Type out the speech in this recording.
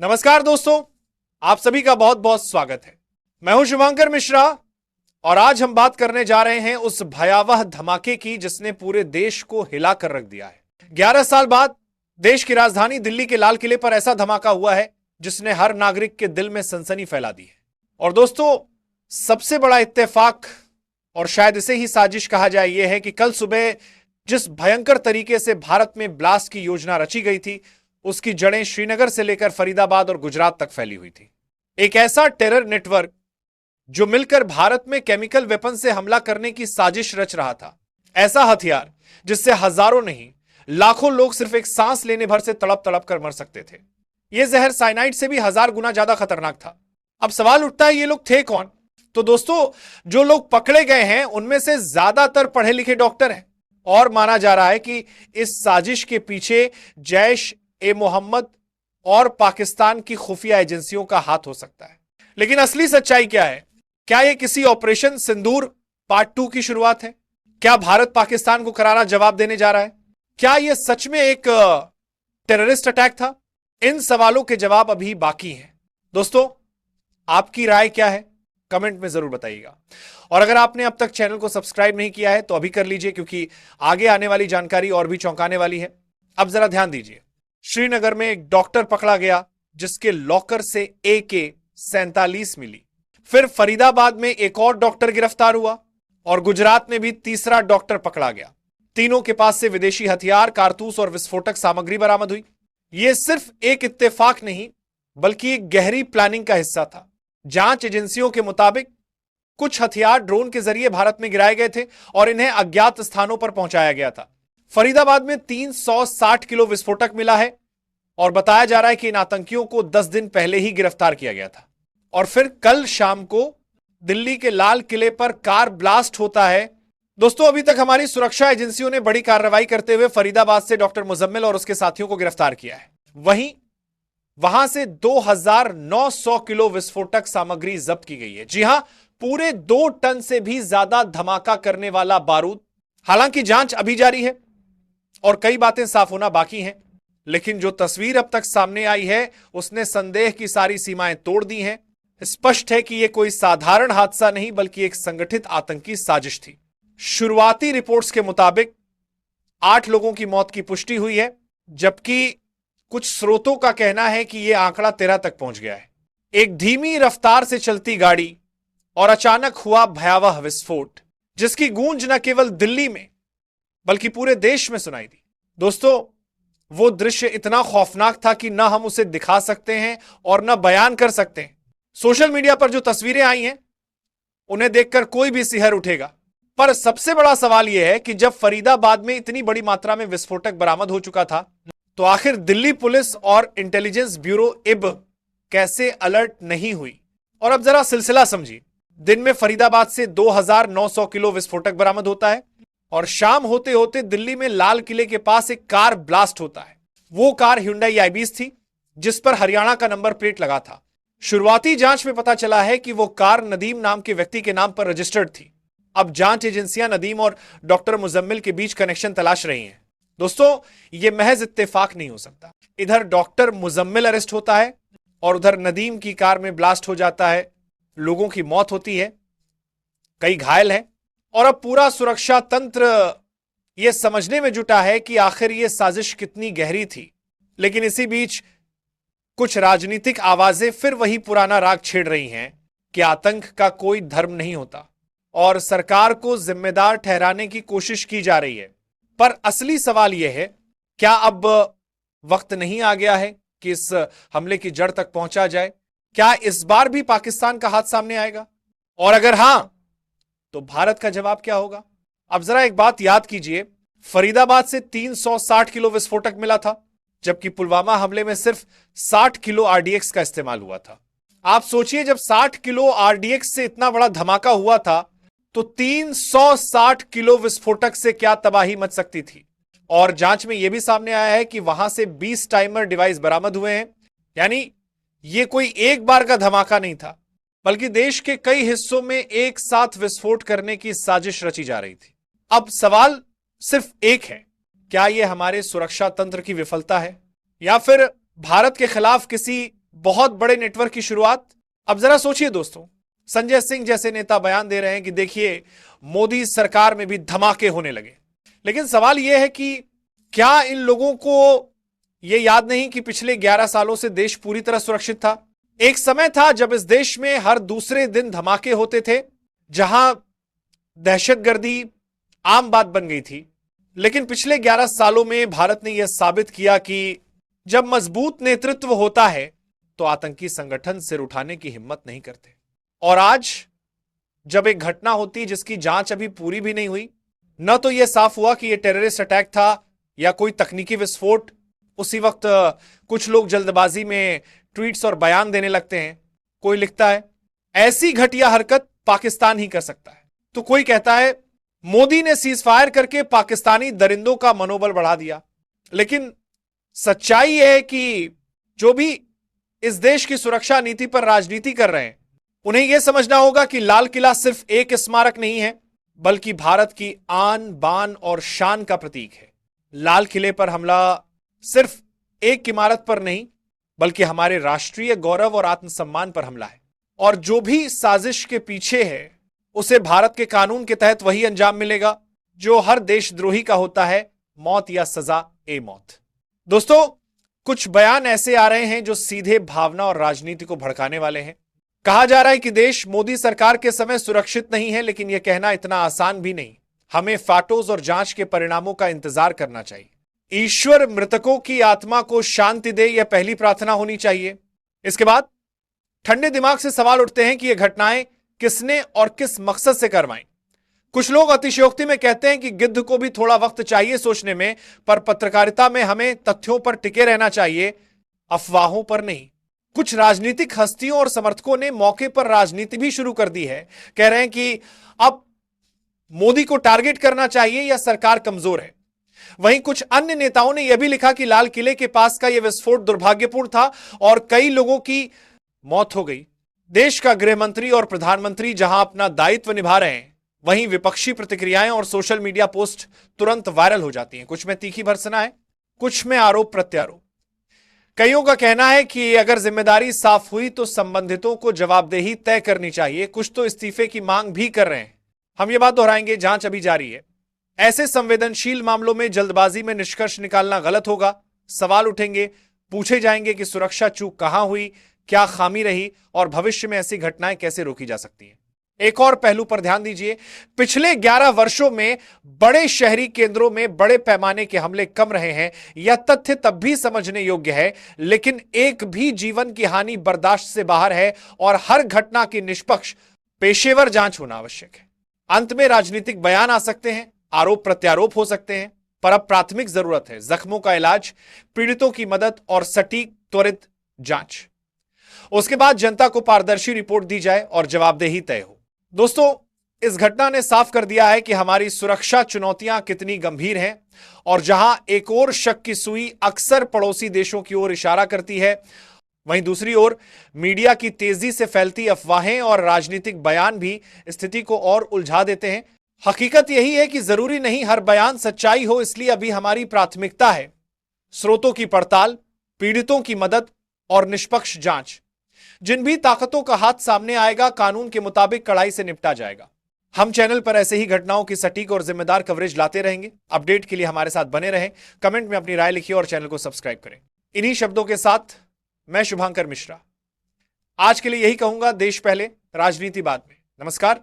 नमस्कार दोस्तों, आप सभी का बहुत बहुत स्वागत है। मैं हूं शुभंकर मिश्रा और आज हम बात करने जा रहे हैं उस भयावह धमाके की जिसने पूरे देश को हिलाकर रख दिया है। 11 साल बाद देश की राजधानी दिल्ली के लाल किले पर ऐसा धमाका हुआ है जिसने हर नागरिक के दिल में सनसनी फैला दी है। और दोस्तों, सबसे बड़ा इत्तेफाक और शायद इसे ही साजिश कहा जाए यह है कि कल सुबह जिस भयंकर तरीके से भारत में ब्लास्ट की योजना रची गई थी उसकी जड़ें श्रीनगर से लेकर फरीदाबाद और गुजरात तक फैली हुई थी। एक ऐसा टेरर नेटवर्क जो मिलकर भारत में केमिकल वेपन से हमला करने की साजिश रच रहा था। ऐसा हथियार जिससे हजारों नहीं लाखों लोग सिर्फ एक सांस लेने भर से तड़प तड़प कर मर सकते थे। यह जहर साइनाइड से भी 1000 गुना ज्यादा खतरनाक था। अब सवाल उठता है, ये लोग थे कौन? तो दोस्तों, जो लोग पकड़े गए हैं उनमें से ज्यादातर पढ़े लिखे डॉक्टर हैं और माना जा रहा है कि इस साजिश के पीछे जैश ए मोहम्मद और पाकिस्तान की खुफिया एजेंसियों का हाथ हो सकता है। लेकिन असली सच्चाई क्या है? क्या यह किसी ऑपरेशन सिंदूर पार्ट 2 की शुरुआत है? क्या भारत पाकिस्तान को करारा जवाब देने जा रहा है? क्या यह सच में एक टेररिस्ट अटैक था? इन सवालों के जवाब अभी बाकी हैं। दोस्तों, आपकी राय क्या है? कमेंट में जरूर बताइएगा। और अगर आपने अब तक चैनल को सब्सक्राइब नहीं किया है तो अभी कर लीजिए, क्योंकि आगे आने वाली जानकारी और भी चौंकाने वाली है। अब जरा ध्यान दीजिए। श्रीनगर में एक डॉक्टर पकड़ा गया जिसके लॉकर से AK-47 मिली। फिर फरीदाबाद में एक और डॉक्टर गिरफ्तार हुआ और गुजरात में भी तीसरा डॉक्टर पकड़ा गया। तीनों के पास से विदेशी हथियार, कारतूस और विस्फोटक सामग्री बरामद हुई। यह सिर्फ एक इत्तेफाक नहीं बल्कि एक गहरी प्लानिंग का हिस्सा था। जांच एजेंसियों के मुताबिक कुछ हथियार ड्रोन के जरिए भारत में गिराए गए थे और इन्हें अज्ञात स्थानों पर पहुंचाया गया था। फरीदाबाद में 360 किलो विस्फोटक मिला है और बताया जा रहा है कि इन आतंकियों को 10 दिन पहले ही गिरफ्तार किया गया था। और फिर कल शाम को दिल्ली के लाल किले पर कार ब्लास्ट होता है। दोस्तों, अभी तक हमारी सुरक्षा एजेंसियों ने बड़ी कार्रवाई करते हुए फरीदाबाद से डॉक्टर मुजम्मिल और उसके साथियों को गिरफ्तार किया है। वहां से 2900 किलो विस्फोटक सामग्री जब्त की गई है। जी हां, पूरे 2 टन से भी ज्यादा धमाका करने वाला बारूद। हालांकि जांच अभी जारी है और कई बातें साफ होना बाकी हैं, लेकिन जो तस्वीर अब तक सामने आई है उसने संदेह की सारी सीमाएं तोड़ दी हैं। स्पष्ट है कि यह कोई साधारण हादसा नहीं बल्कि एक संगठित आतंकी साजिश थी। शुरुआती रिपोर्ट्स के मुताबिक 8 लोगों की मौत की पुष्टि हुई है, जबकि कुछ स्रोतों का कहना है कि यह आंकड़ा 13 तक पहुंच गया है। एक धीमी रफ्तार से चलती गाड़ी और अचानक हुआ भयावह विस्फोट जिसकी गूंज न केवल दिल्ली में बल्कि पूरे देश में सुनाई दी। दोस्तों, वो दृश्य इतना खौफनाक था कि न हम उसे दिखा सकते हैं और न बयान कर सकते हैं। सोशल मीडिया पर जो तस्वीरें आई हैं उन्हें देखकर कोई भी सिहर उठेगा। पर सबसे बड़ा सवाल यह है कि जब फरीदाबाद में इतनी बड़ी मात्रा में विस्फोटक बरामद हो चुका था तो आखिर दिल्ली पुलिस और इंटेलिजेंस ब्यूरो IB कैसे अलर्ट नहीं हुई? और अब जरा सिलसिला समझिए। दिन में फरीदाबाद से 2900 किलो विस्फोटक बरामद होता है और शाम होते होते दिल्ली में लाल किले के पास एक कार ब्लास्ट होता है। वो कार Hyundai i20 थी जिस पर हरियाणा का नंबर प्लेट लगा था। शुरुआती जांच में पता चला है कि वो कार नदीम नाम के व्यक्ति के नाम पर रजिस्टर्ड थी। अब जांच एजेंसियां नदीम और डॉक्टर मुजम्मिल के बीच कनेक्शन तलाश रही हैं। दोस्तों, ये महज इत्तेफाक नहीं हो सकता। इधर डॉक्टर मुजम्मिल अरेस्ट होता है और उधर नदीम की कार में ब्लास्ट हो जाता है। लोगों की मौत होती है, कई घायल हैं और अब पूरा सुरक्षा तंत्र यह समझने में जुटा है कि आखिर यह साजिश कितनी गहरी थी। लेकिन इसी बीच कुछ राजनीतिक आवाजें फिर वही पुराना राग छेड़ रही हैं कि आतंक का कोई धर्म नहीं होता और सरकार को जिम्मेदार ठहराने की कोशिश की जा रही है। पर असली सवाल यह है, क्या अब वक्त नहीं आ गया है कि इस हमले की जड़ तक पहुंचा जाए? क्या इस बार भी पाकिस्तान का हाथ सामने आएगा? और अगर हां, तो भारत का जवाब क्या होगा? अब जरा एक बात याद कीजिए, फरीदाबाद से 360 किलो विस्फोटक मिला था, जबकि पुलवामा हमले में सिर्फ 60 किलो RDX का इस्तेमाल हुआ था। आप सोचिए, जब 60 किलो RDX से इतना बड़ा धमाका हुआ था तो 360 किलो विस्फोटक से क्या तबाही मच सकती थी। और जांच में यह भी सामने आया है कि वहां से 20 टाइमर डिवाइस बरामद हुए हैं। यानी यह कोई एक बार का धमाका नहीं था बल्कि देश के कई हिस्सों में एक साथ विस्फोट करने की साजिश रची जा रही थी। अब सवाल सिर्फ एक है, क्या यह हमारे सुरक्षा तंत्र की विफलता है या फिर भारत के खिलाफ किसी बहुत बड़े नेटवर्क की शुरुआत। अब जरा सोचिए दोस्तों, संजय सिंह जैसे नेता बयान दे रहे हैं कि देखिए मोदी सरकार में भी धमाके होने लगे। लेकिन सवाल यह है कि क्या इन लोगों को यह याद नहीं कि पिछले 11 सालों से देश पूरी तरह सुरक्षित था? एक समय था जब इस देश में हर दूसरे दिन धमाके होते थे, जहां दहशतगर्दी आम बात बन गई थी। लेकिन पिछले 11 सालों में भारत ने यह साबित किया कि जब मजबूत नेतृत्व होता है तो आतंकी संगठन सिर उठाने की हिम्मत नहीं करते। और आज जब एक घटना होती जिसकी जांच अभी पूरी भी नहीं हुई, न तो यह साफ हुआ कि यह टेररिस्ट अटैक था या कोई तकनीकी विस्फोट, उसी वक्त कुछ लोग जल्दबाजी में ट्वीट्स और बयान देने लगते हैं। कोई लिखता है ऐसी घटिया हरकत पाकिस्तान ही कर सकता है, तो कोई कहता है मोदी ने सीज फायर करके पाकिस्तानी दरिंदों का मनोबल बढ़ा दिया। लेकिन सच्चाई यह है कि जो भी इस देश की सुरक्षा नीति पर राजनीति कर रहे हैं, उन्हें यह समझना होगा कि लाल किला सिर्फ एक स्मारक नहीं है, बल्कि भारत की आन बान और शान का प्रतीक है। लाल किले पर हमला सिर्फ एक इमारत पर नहीं, बल्कि हमारे राष्ट्रीय गौरव और आत्मसम्मान पर हमला है। और जो भी साजिश के पीछे है, उसे भारत के कानून के तहत वही अंजाम मिलेगा जो हर देशद्रोही का होता है, मौत या सजा ए मौत। दोस्तों, कुछ बयान ऐसे आ रहे हैं जो सीधे भावना और राजनीति को भड़काने वाले हैं। कहा जा रहा है कि देश मोदी सरकार के समय सुरक्षित नहीं है, लेकिन यह कहना इतना आसान भी नहीं। हमें फाटोज और जांच के परिणामों का इंतजार करना चाहिए। ईश्वर मृतकों की आत्मा को शांति दे, यह पहली प्रार्थना होनी चाहिए। इसके बाद ठंडे दिमाग से सवाल उठते हैं कि यह घटनाएं किसने और किस मकसद से करवाई। कुछ लोग अतिशयोक्ति में कहते हैं कि गिद्ध को भी थोड़ा वक्त चाहिए सोचने में, पर पत्रकारिता में हमें तथ्यों पर टिके रहना चाहिए, अफवाहों पर नहीं। कुछ राजनीतिक हस्तियों और समर्थकों ने मौके पर राजनीति भी शुरू कर दी है। कह रहे हैं कि अब मोदी को टारगेट करना चाहिए या सरकार कमजोर है। वहीं कुछ अन्य नेताओं ने यह भी लिखा कि लाल किले के पास का यह विस्फोट दुर्भाग्यपूर्ण था और कई लोगों की मौत हो गई। देश का गृह मंत्री और प्रधानमंत्री जहां अपना दायित्व निभा रहे हैं, वहीं विपक्षी प्रतिक्रियाएं और सोशल मीडिया पोस्ट तुरंत वायरल हो जाती हैं। कुछ में तीखी भर्त्सना है, कुछ में आरोप प्रत्यारोप। कईयों का कहना है कि अगर जिम्मेदारी साफ हुई तो संबंधितों को जवाबदेही तय करनी चाहिए। कुछ तो इस्तीफे की मांग भी कर रहे हैं। हम ये बात दोहराएंगे, जांच अभी जारी है। ऐसे संवेदनशील मामलों में जल्दबाजी में निष्कर्ष निकालना गलत होगा। सवाल उठेंगे, पूछे जाएंगे कि सुरक्षा चूक कहां हुई, क्या खामी रही और भविष्य में ऐसी घटनाएं कैसे रोकी जा सकती हैं। एक और पहलू पर ध्यान दीजिए, पिछले 11 वर्षों में बड़े शहरी केंद्रों में बड़े पैमाने के हमले कम रहे हैं। यह तथ्य तब भी समझने योग्य है, लेकिन एक भी जीवन की हानि बर्दाश्त से बाहर है और हर घटना की निष्पक्ष पेशेवर जांच होना आवश्यक है। अंत में राजनीतिक बयान आ सकते हैं, आरोप प्रत्यारोप हो सकते हैं, पर अब प्राथमिक जरूरत है जख्मों का इलाज, पीड़ितों की मदद और सटीक त्वरित जांच। उसके बाद जनता को पारदर्शी रिपोर्ट दी जाए और जवाबदेही तय हो। दोस्तों, इस घटना ने साफ कर दिया है कि हमारी सुरक्षा चुनौतियां कितनी गंभीर हैं और जहां एक और शक की सुई अक्सर पड़ोसी देशों की ओर इशारा करती है, वहीं दूसरी ओर मीडिया की तेजी से फैलती अफवाहें और राजनीतिक बयान भी स्थिति को और उलझा देते हैं। हकीकत यही है कि जरूरी नहीं हर बयान सच्चाई हो, इसलिए अभी हमारी प्राथमिकता है स्रोतों की पड़ताल, पीड़ितों की मदद और निष्पक्ष जांच। जिन भी ताकतों का हाथ सामने आएगा, कानून के मुताबिक कड़ाई से निपटा जाएगा। हम चैनल पर ऐसे ही घटनाओं की सटीक और जिम्मेदार कवरेज लाते रहेंगे। अपडेट के लिए हमारे साथ बने रहें, कमेंट में अपनी राय लिखिए और चैनल को सब्सक्राइब करें। इन्हीं शब्दों के साथ मैं शुभांकर मिश्रा आज के लिए यही कहूंगा, देश पहले, राजनीति बाद में। नमस्कार।